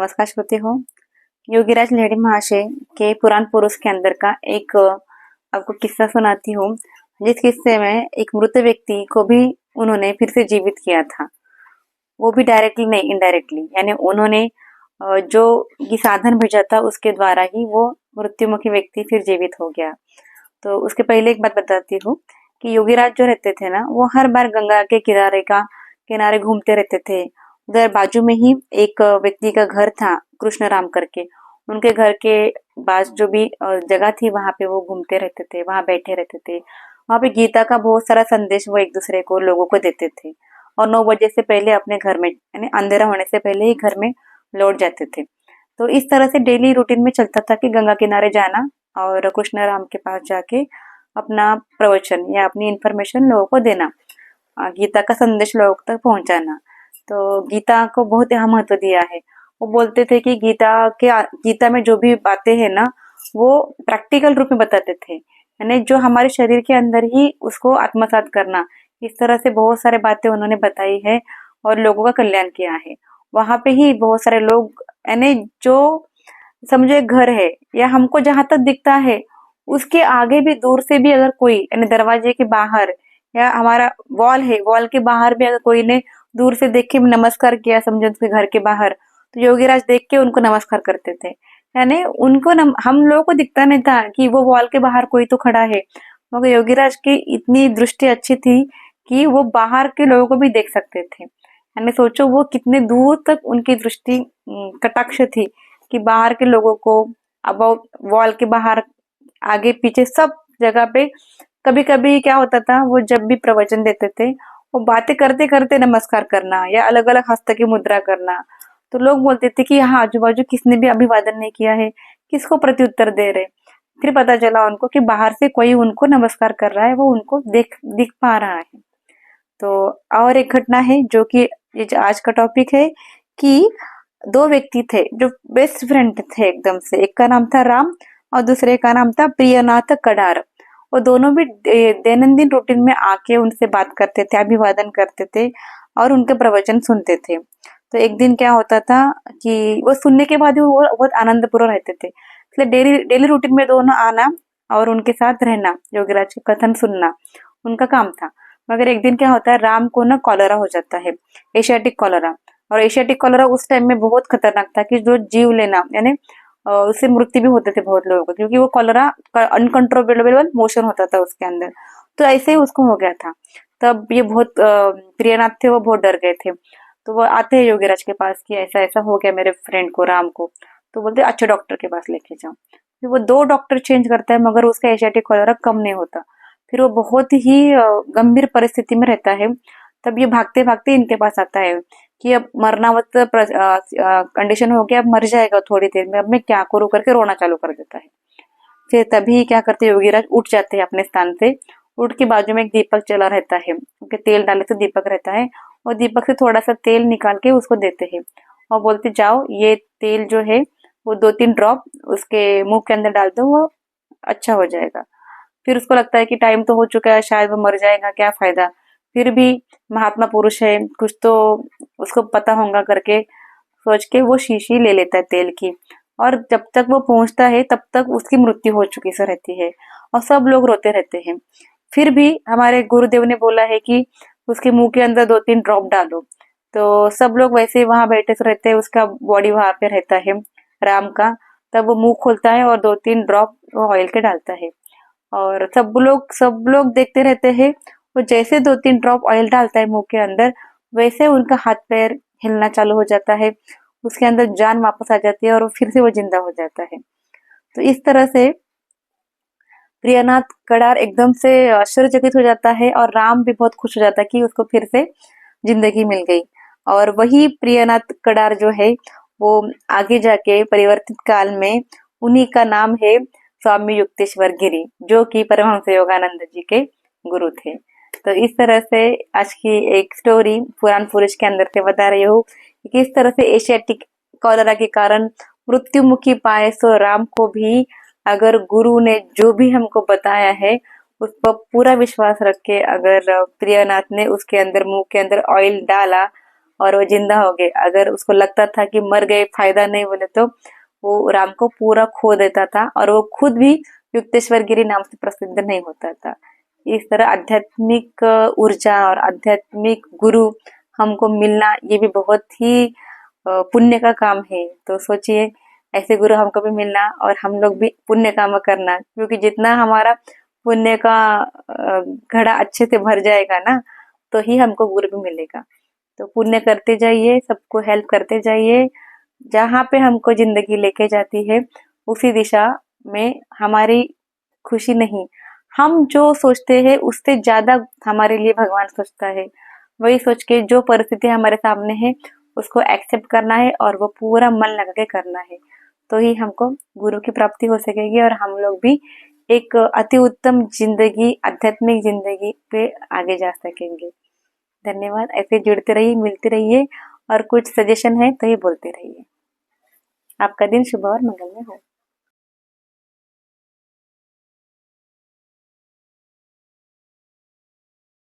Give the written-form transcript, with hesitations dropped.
नमस्कार श्रोते हो। योगीराज लेहड़ी महाशय के पुराण पुरुष के अंदर का एक आपको किस्सा सुनाती हूँ, जिस किस्से में एक मृत व्यक्ति को भी उन्होंने फिर से जीवित किया था। वो भी डायरेक्टली नहीं, इनडायरेक्टली, यानी उन्होंने जो ये साधन भेजा था उसके द्वारा ही वो मृत्युमुखी व्यक्ति फिर जीवित हो गया। तो उसके पहले एक बात बताती हूँ कि योगीराज जो रहते थे ना, वो हर बार गंगा के किनारे घूमते रहते थे। उधर बाजू में ही एक व्यक्ति का घर था, कृष्ण राम करके। उनके घर के पास जो भी जगह थी, वहां पे वो घूमते रहते थे, वहां बैठे रहते थे। वहां पे गीता का बहुत सारा संदेश वो एक दूसरे को, लोगों को देते थे। और 9 बजे से पहले अपने घर में, यानी अंधेरा होने से पहले ही घर में लौट जाते थे। तो इस तरह से डेली रूटीन में चलता था कि गंगा किनारे जाना और कृष्ण राम के पास जाके अपना प्रवचन या अपनी इंफॉर्मेशन लोगों को देना, गीता का संदेश लोगों तक पहुंचाना। तो गीता को बहुत यहाँ महत्व दिया है। वो बोलते थे कि गीता में जो भी बातें हैं ना, वो प्रैक्टिकल रूप में बताते थे, यानी जो हमारे शरीर के अंदर ही उसको आत्मसात करना। इस तरह से बहुत सारे बातें उन्होंने बताई है और लोगों का कल्याण किया है। वहां पे ही बहुत सारे लोग, यानी जो समझो एक घर है या हमको जहां तक दिखता है, उसके आगे भी दूर से भी अगर कोई, यानी दरवाजे के बाहर या हमारा वॉल है, वॉल के बाहर भी अगर कोई ने दूर से देख के नमस्कार किया, समझो उसके घर के बाहर, तो योगीराज देख के उनको नमस्कार करते थे। यानी उनको हम लोगों को दिखता नहीं था कि वो वॉल के बाहर कोई तो खड़ा है, मगर योगीराज की इतनी दृष्टि अच्छी थी कि वो बाहर के लोगों को भी देख सकते थे। यानी सोचो वो कितने दूर तक उनकी दृष्टि कटाक्ष थी कि बाहर के लोगों को, अब वॉल के बाहर, आगे पीछे, सब जगह पे। कभी कभी क्या होता था, वो जब भी प्रवचन देते थे, वो बातें करते करते नमस्कार करना या अलग अलग हस्त की मुद्रा करना। तो लोग बोलते थे कि यहाँ आजू बाजू किसने भी अभिवादन नहीं किया है, किसको प्रत्युत्तर दे रहे। फिर पता चला उनको कि बाहर से कोई उनको नमस्कार कर रहा है, वो उनको दिख पा रहा है। तो और एक घटना है जो कि ये जो आज का टॉपिक है, कि 2 व्यक्ति थे जो बेस्ट फ्रेंड थे एकदम से। एक का नाम था राम और दूसरे का नाम था प्रियनाथ कडार। वो दोनों भी दैनंदिन रूटीन में आके उनसे बात करते थे, अभिवादन करते थे और उनके प्रवचन सुनते थे। तो एक दिन क्या होता था कि वो सुनने के बाद भी वो बहुत आनंदपूर्वक रहते थे, इसलिए डेली डेली रूटीन में दोनों आना और उनके साथ रहना, योगीराज के कथन सुनना उनका काम था। मगर एक दिन क्या होता है, राम को ना कॉलेरा हो जाता है, एशियाटिक कॉलेरा। और एशियाटिक कॉलेरा उस टाइम में बहुत खतरनाक था कि जो जीव लेना, यानी उससे मृत्यु भी होते थे बहुत लोगों को, क्योंकि वो कॉलेरा अनकंट्रोलेबल मोशन होता था उसके अंदर। तो ऐसे ही उसको हो गया था। तब ये बहुत प्रियनाथ थे, वो बहुत डर गए थे। तो वो आते हैं योगीराज के पास कि ऐसा ऐसा हो गया मेरे फ्रेंड को, राम को। तो बोलते अच्छे डॉक्टर के पास लेके जाओ। फिर वो 2 डॉक्टर चेंज करता है, मगर उसका एशियाटिक कॉलेरा कम नहीं होता। फिर वो बहुत ही गंभीर परिस्थिति में रहता है। तब ये भागते भागते इनके पास आता है कि अब मरनावत कंडीशन हो गया, अब मर जाएगा थोड़ी देर में, अब मैं क्या करूं करके रोना चालू कर देता है। फिर तभी क्या करते योगीराज, उठ जाते हैं अपने स्थान से। उठ के बाजू में एक दीपक जला रहता है, क्योंकि तेल डाले तो दीपक रहता है, और दीपक से थोड़ा सा तेल निकाल के उसको देते हैं और बोलते जाओ ये तेल जो है वो 2-3 ड्रॉप उसके मुंह के अंदर डाल दो, वो अच्छा हो जाएगा। फिर उसको लगता है कि टाइम तो हो चुका है, शायद वो मर जाएगा, क्या फायदा। फिर भी महात्मा पुरुष है, कुछ तो उसको पता होगा करके सोच के वो शीशी ले लेता है तेल की। और जब तक वो पहुंचता है तब तक उसकी मृत्यु हो चुकी से रहती है और सब लोग रोते रहते हैं। फिर भी हमारे गुरुदेव ने बोला है कि उसके मुंह के अंदर 2-3 ड्रॉप डालो। तो सब लोग वैसे ही वहां बैठे से रहते हैं, उसका बॉडी वहां पे रहता है राम का। तब वो मुंह खोलता है और 2-3 ड्रॉप वो ऑयल के डालता है, और सब लोग देखते रहते हैं। वो जैसे 2-3 ड्रॉप ऑयल डालता है मुंह के अंदर, वैसे उनका हाथ पैर हिलना चालू हो जाता है, उसके अंदर जान वापस आ जाती है और वो फिर से वो जिंदा हो जाता है। तो इस तरह से प्रियनाथ कडार एकदम से आश्चर्यचकित हो जाता है और राम भी बहुत खुश हो जाता है कि उसको फिर से जिंदगी मिल गई। और वही प्रियनाथ कडार जो है, वो आगे जाके परिवर्तित काल में उन्हीं का नाम है स्वामी युक्तेश्वर गिरी, जो कि परमहंस योगानंद जी के गुरु थे। तो इस तरह से आज की एक स्टोरी पुराण पुरुष के अंदर से बता रही हूँ कि किस तरह से एशियाटिक कॉलेरा के कारण मृत्यु मुखी पाए सो राम को भी, अगर गुरु ने जो भी हमको बताया है उस पर पूरा विश्वास रख के अगर प्रियनाथ ने उसके अंदर, मुंह के अंदर ऑयल डाला और वो जिंदा हो गए। अगर उसको लगता था कि मर गए, फायदा नहीं बोले, तो वो राम को पूरा खो देता था और वो खुद भी युक्तेश्वर गिरी नाम से प्रसिद्ध नहीं होता था। इस तरह आध्यात्मिक ऊर्जा और आध्यात्मिक गुरु हमको मिलना ये भी बहुत ही पुण्य का काम है। तो सोचिए, ऐसे गुरु हमको भी मिलना और हम लोग भी पुण्य काम करना, क्योंकि जितना हमारा पुण्य का घड़ा अच्छे से भर जाएगा ना, तो ही हमको गुरु भी मिलेगा। तो पुण्य करते जाइए, सबको हेल्प करते जाइए, जहाँ पे हमको जिंदगी लेके जाती है उसी दिशा में हमारी खुशी नहीं, हम जो सोचते हैं उससे ज्यादा हमारे लिए भगवान सोचता है। वही सोच के जो परिस्थिति हमारे सामने है उसको एक्सेप्ट करना है और वो पूरा मन लगा के करना है, तो ही हमको गुरु की प्राप्ति हो सकेगी और हम लोग भी एक अति उत्तम जिंदगी, आध्यात्मिक जिंदगी पे आगे जा सकेंगे। धन्यवाद। ऐसे जुड़ते रहिए, मिलते रहिए और कुछ सजेशन है तो ये बोलते रहिए। आपका दिन शुभ और मंगलमय हो।